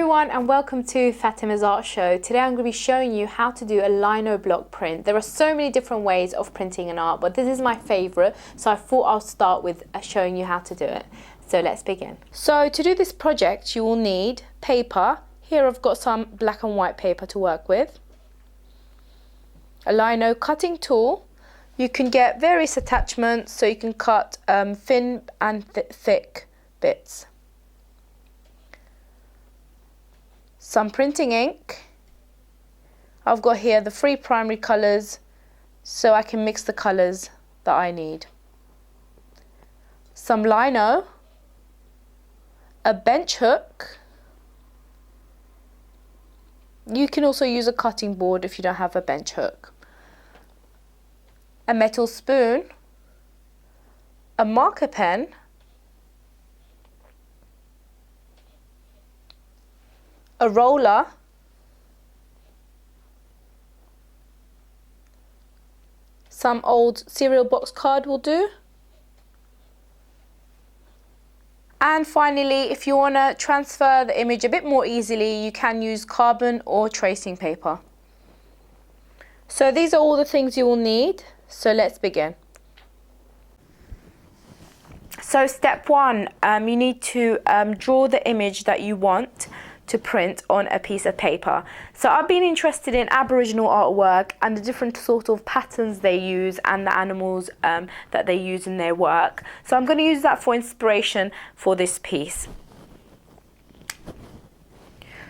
everyone and welcome to Fatema's Art Show. Today I'm going to be showing you how to do a lino block print. There are so many different ways of printing an art, but this is my favorite, so I thought I'll start with showing you how to do it. So let's begin. So to do this project you will need paper. Here I've got some black and white paper to work with. A lino cutting tool. You can get various attachments so you can cut thin and thick bits. Some printing ink. I've got here the 3 primary colours so I can mix the colours that I need. Some lino, a bench hook. You can also use a cutting board if you don't have a bench hook. A metal spoon, a marker pen, a roller, some old cereal box card will do, and finally, if you want to transfer the image a bit more easily, you can use carbon or tracing paper. So these are all the things you will need, so let's begin. So step 1, you need to draw the image that you want to print on a piece of paper. So I've been interested in Aboriginal artwork and the different sort of patterns they use and the animals that they use in their work. So I'm going to use that for inspiration for this piece.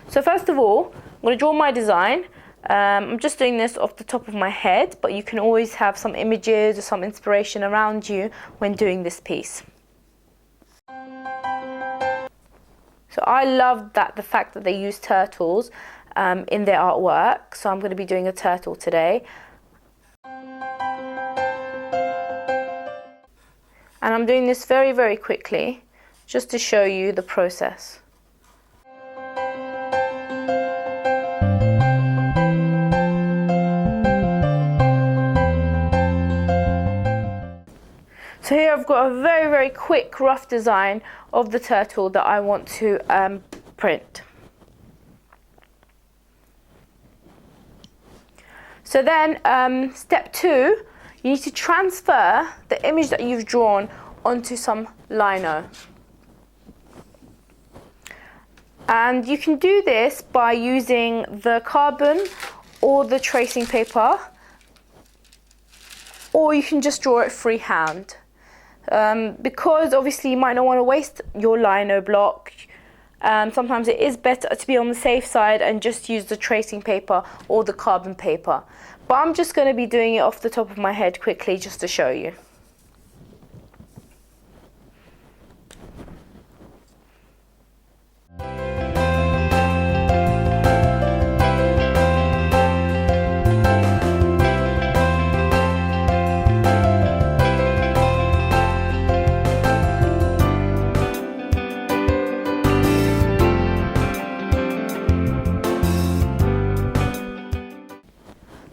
So first of all, I'm going to draw my design. I'm just doing this off the top of my head, but you can always have some images or some inspiration around you when doing this piece. So I love the fact that they use turtles in their artwork, so I'm going to be doing a turtle today. And I'm doing this very, very quickly, just to show you the process. So here I've got a very, very quick rough design of the turtle that I want to print. So then step 2, you need to transfer the image that you've drawn onto some lino. And you can do this by using the carbon or the tracing paper, or you can just draw it freehand. Because obviously you might not want to waste your lino block, sometimes it is better to be on the safe side and just use the tracing paper or the carbon paper. But I'm just going to be doing it off the top of my head quickly just to show you.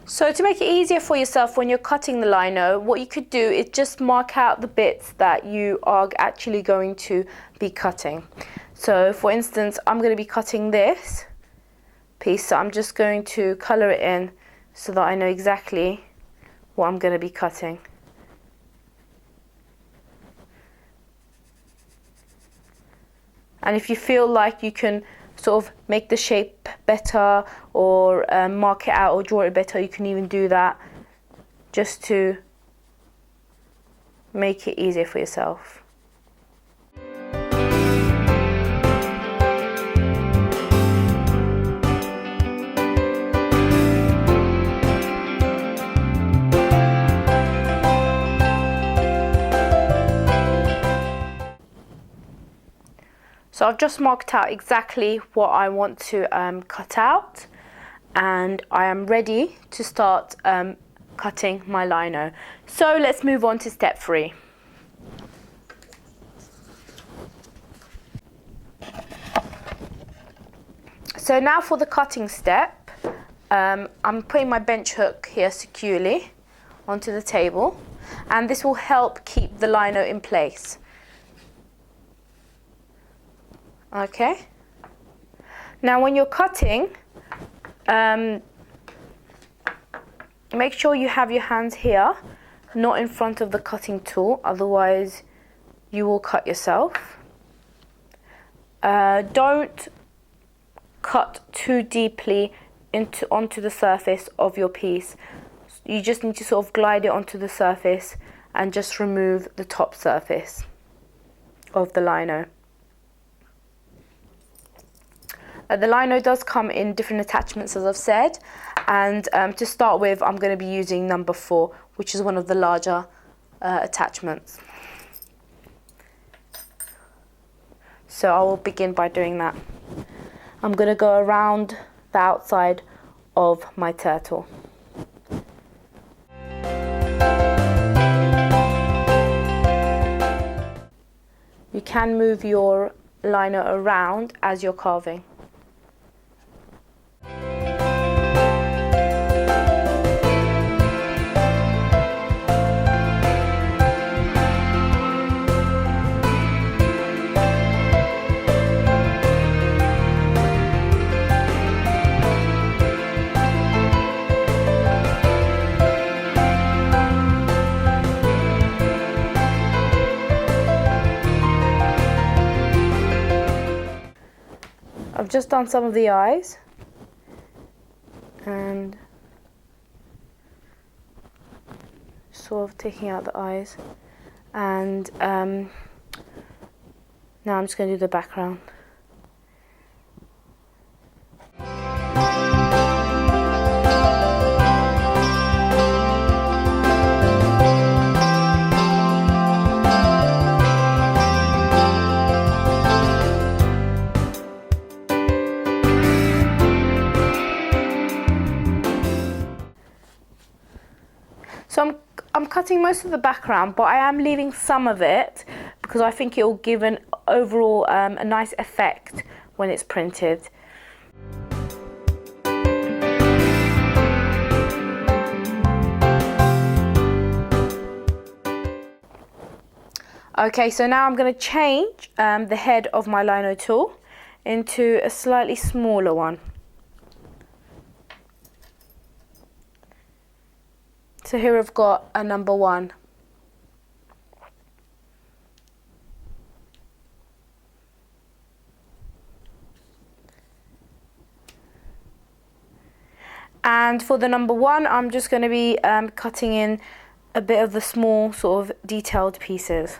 So to make it easier for yourself when you're cutting the lino, what you could do is just mark out the bits that you are actually going to be cutting. So for instance, I'm going to be cutting this piece, so I'm just going to colour it in so that I know exactly what I'm going to be cutting. And if you feel like you can sort of make the shape better or mark it out or draw it better, you can even do that just to make it easier for yourself. So I've just marked out exactly what I want to cut out, and I am ready to start cutting my lino. So let's move on to step 3. So now for the cutting step, I'm putting my bench hook here securely onto the table, and this will help keep the lino in place. Okay. Now when you're cutting, make sure you have your hands here, not in front of the cutting tool, otherwise you will cut yourself. Don't cut too deeply onto the surface of your piece. You just need to sort of glide it onto the surface and just remove the top surface of the lino. The lino does come in different attachments, as I've said, and to start with I'm going to be using number 4, which is one of the larger attachments. So I will begin by doing that. I'm going to go around the outside of my turtle. You can move your lino around as you're carving. I've just done some of the eyes and sort of taking out the eyes, and now I'm just going to do the background. So I'm cutting most of the background, but I am leaving some of it because I think it will give an overall a nice effect when it's printed. Okay, so now I'm going to change the head of my lino tool into a slightly smaller one. So here I've got a number 1. And for the number 1, I'm just going to be cutting in a bit of the small sort of detailed pieces.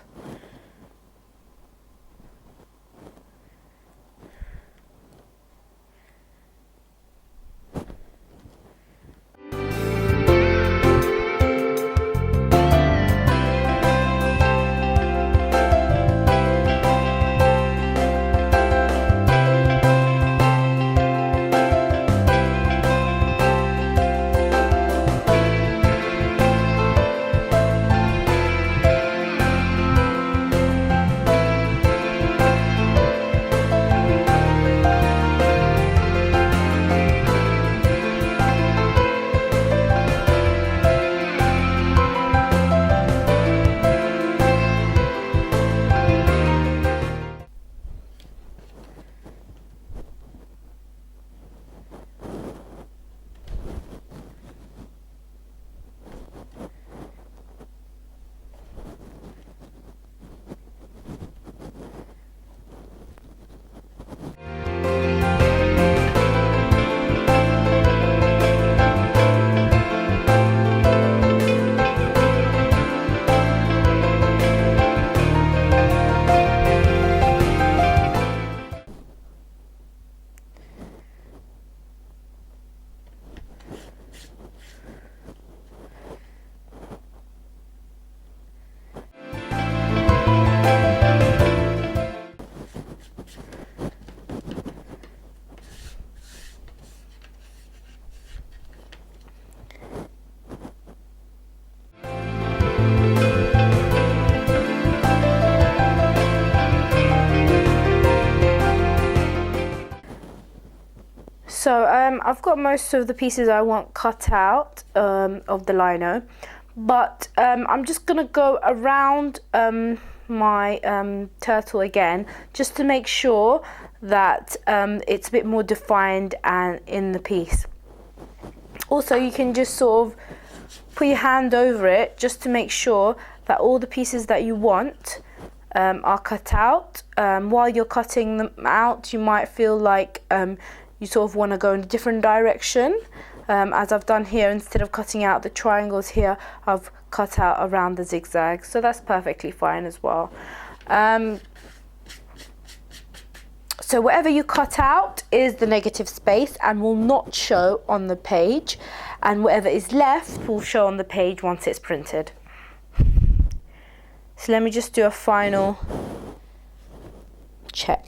So I've got most of the pieces I want cut out of the lino, but I'm just going to go around my turtle again, just to make sure that it's a bit more defined and in the piece. Also, you can just sort of put your hand over it just to make sure that all the pieces that you want are cut out. While you're cutting them out, you might feel like you sort of want to go in a different direction. As I've done here, instead of cutting out the triangles here, I've cut out around the zigzags, so that's perfectly fine as well. So whatever you cut out is the negative space and will not show on the page, and whatever is left will show on the page once it's printed. So let me just do a final check.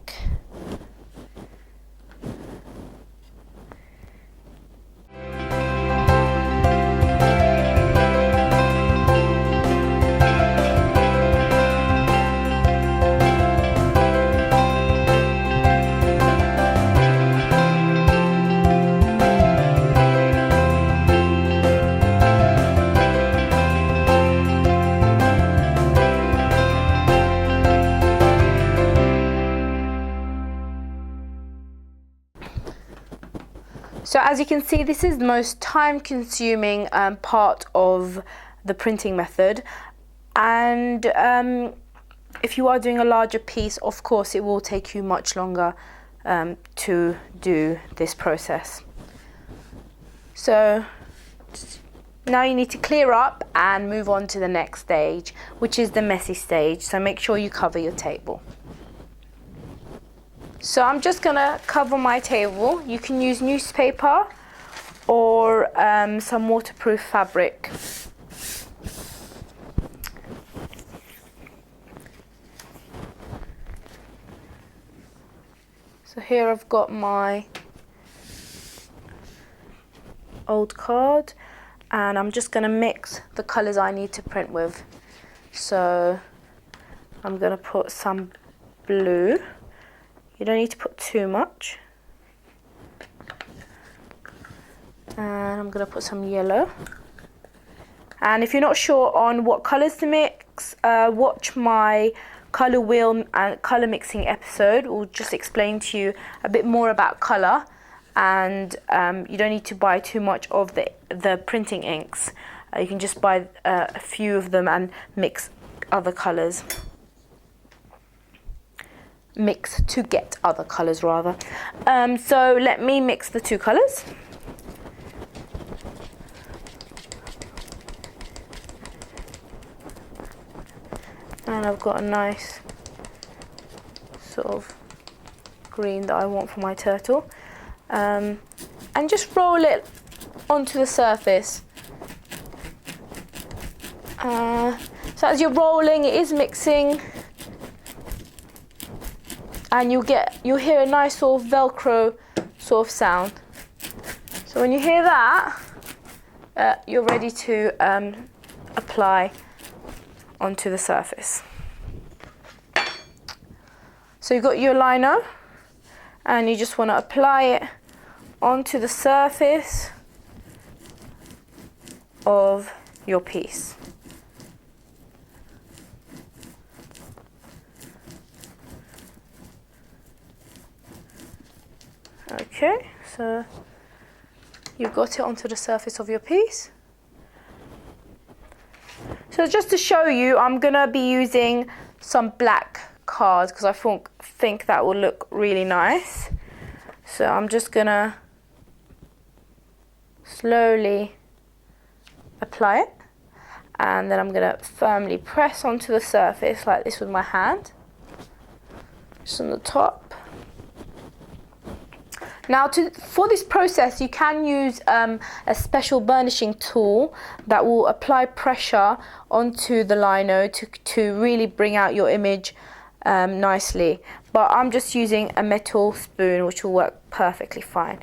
So as you can see, this is the most time-consuming part of the printing method, and if you are doing a larger piece, of course it will take you much longer to do this process. So now you need to clear up and move on to the next stage, which is the messy stage. So make sure you cover your table. So I'm just gonna cover my table. You can use newspaper or some waterproof fabric. So here I've got my old card, and I'm just gonna mix the colors I need to print with. So I'm gonna put some blue. You don't need to put too much. And I'm going to put some yellow. And if you're not sure on what colours to mix, watch my colour wheel and colour mixing episode. We'll just explain to you a bit more about colour, and you don't need to buy too much of the printing inks. You can just buy a few of them and mix other colours. Mix to get other colours rather. So let me mix the two colours. And I've got a nice sort of green that I want for my turtle. And just roll it onto the surface. So as you're rolling, it is mixing. And you'll hear a nice sort of Velcro sort of sound. So when you hear that, you're ready to apply onto the surface. So you've got your lino, and you just want to apply it onto the surface of your piece. Okay, so you've got it onto the surface of your piece. So just to show you, I'm going to be using some black cards because I think that will look really nice. So I'm just going to slowly apply it, and then I'm going to firmly press onto the surface like this with my hand, just on the top. Now for this process you can use a special burnishing tool that will apply pressure onto the lino to really bring out your image nicely. But I'm just using a metal spoon, which will work perfectly fine.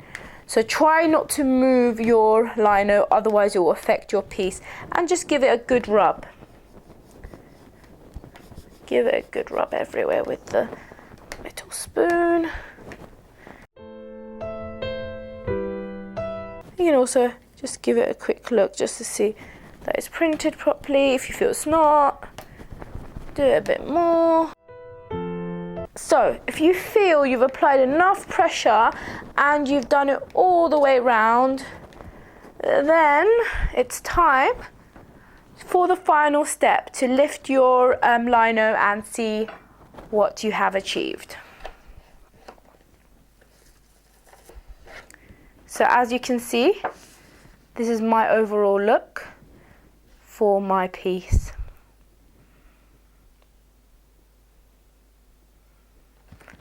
So try not to move your lino, otherwise it will affect your piece, and just give it a good rub. Give it a good rub everywhere with the metal spoon. You can also just give it a quick look just to see that it's printed properly. If you feel it's not, Do it a bit more. So if you feel you've applied enough pressure and you've done it all the way around, then it's time for the final step to lift your lino and see what you have achieved. So as you can see, this is my overall look for my piece.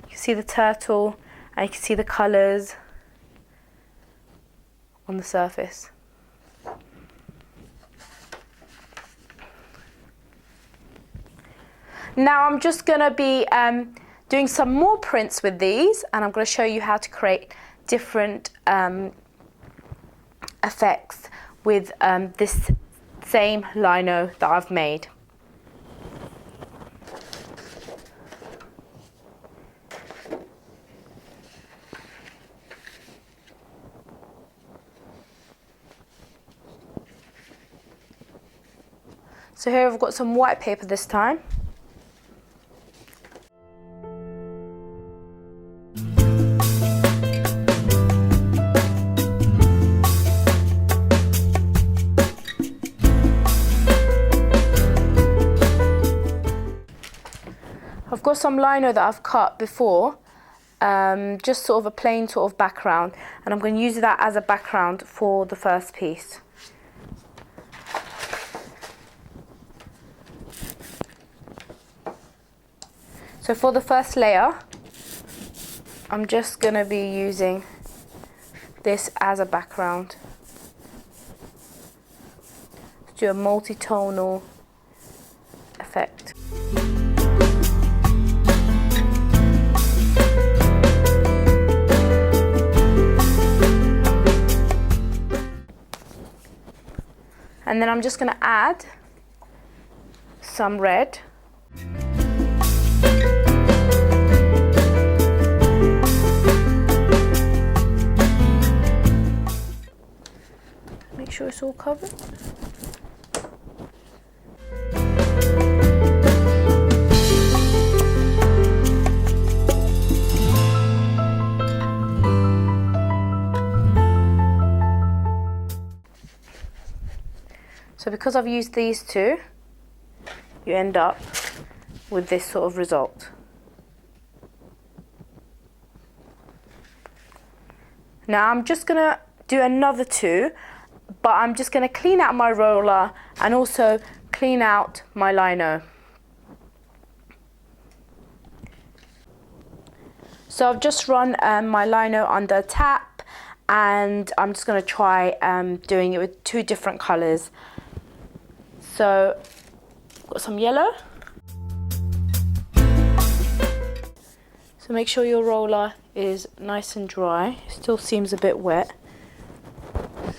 You can see the turtle and you can see the colours on the surface. Now I'm just going to be doing some more prints with these, and I'm going to show you how to create different effects with this same lino that I've made. So here I've got some white paper this time. I've got some lino that I've cut before, just sort of a plain sort of background, and I'm going to use that as a background for the first piece. So for the first layer, I'm just going to be using this as a background. Let's do a multi-tonal effect. And then I'm just going to add some red. Make sure it's all covered. So because I've used these two, you end up with this sort of result. Now I'm just going to do another two, but I'm just going to clean out my roller and also clean out my lino. So I've just run my lino under a tap, and I'm just going to try doing it with two different colours. So I've got some yellow. So make sure your roller is nice and dry. It still seems a bit wet.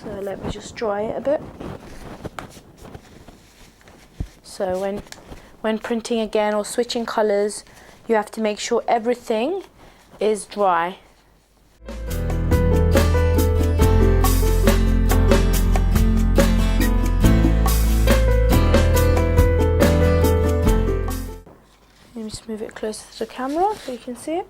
So let me just dry it a bit. So when printing again or switching colours, you have to make sure everything is dry. Let me just move it closer to the camera so you can see it.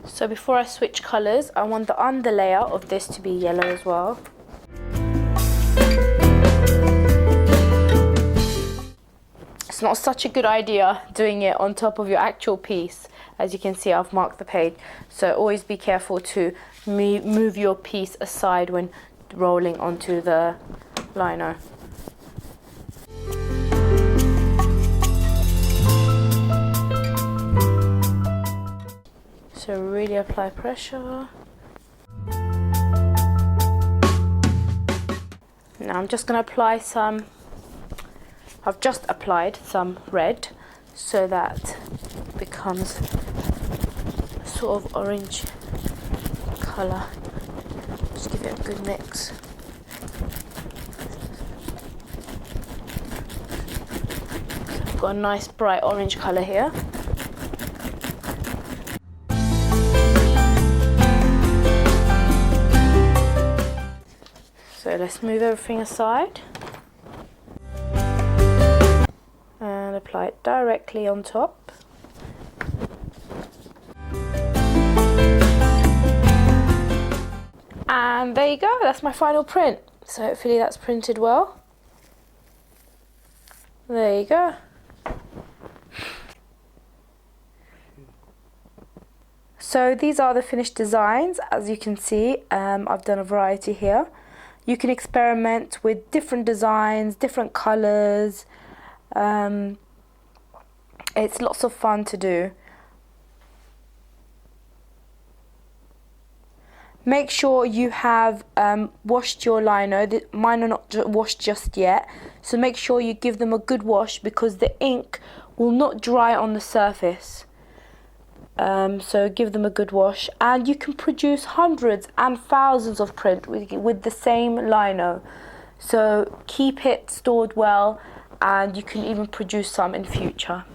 So before I switch colours, I want the underlayer of this to be yellow as well. It's not such a good idea doing it on top of your actual piece. As you can see, I've marked the page. So always be careful to move your piece aside when rolling onto the lino. So really apply pressure. Now I'm just going to apply some, I've just applied some red so that it becomes a sort of orange colour. Just give it a good mix. So I've got a nice bright orange colour here. So let's move everything aside and apply it directly on top. And there you go, that's my final print. So hopefully that's printed well. There you go. So these are the finished designs. As you can see, I've done a variety here. You can experiment with different designs, different colours. It's lots of fun to do. Make sure you have washed your lino. Mine are not washed just yet, so make sure you give them a good wash because the ink will not dry on the surface. So give them a good wash, and you can produce hundreds and thousands of print with the same lino. So keep it stored well, and you can even produce some in future.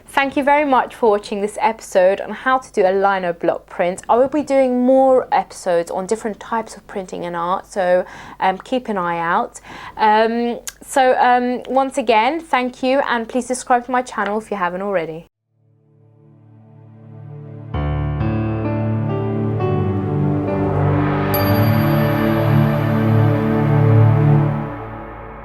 Thank you very much for watching this episode on how to do a lino block print. I will be doing more episodes on different types of printing and art, so keep an eye out. Once again, thank you, and please subscribe to my channel if you haven't already.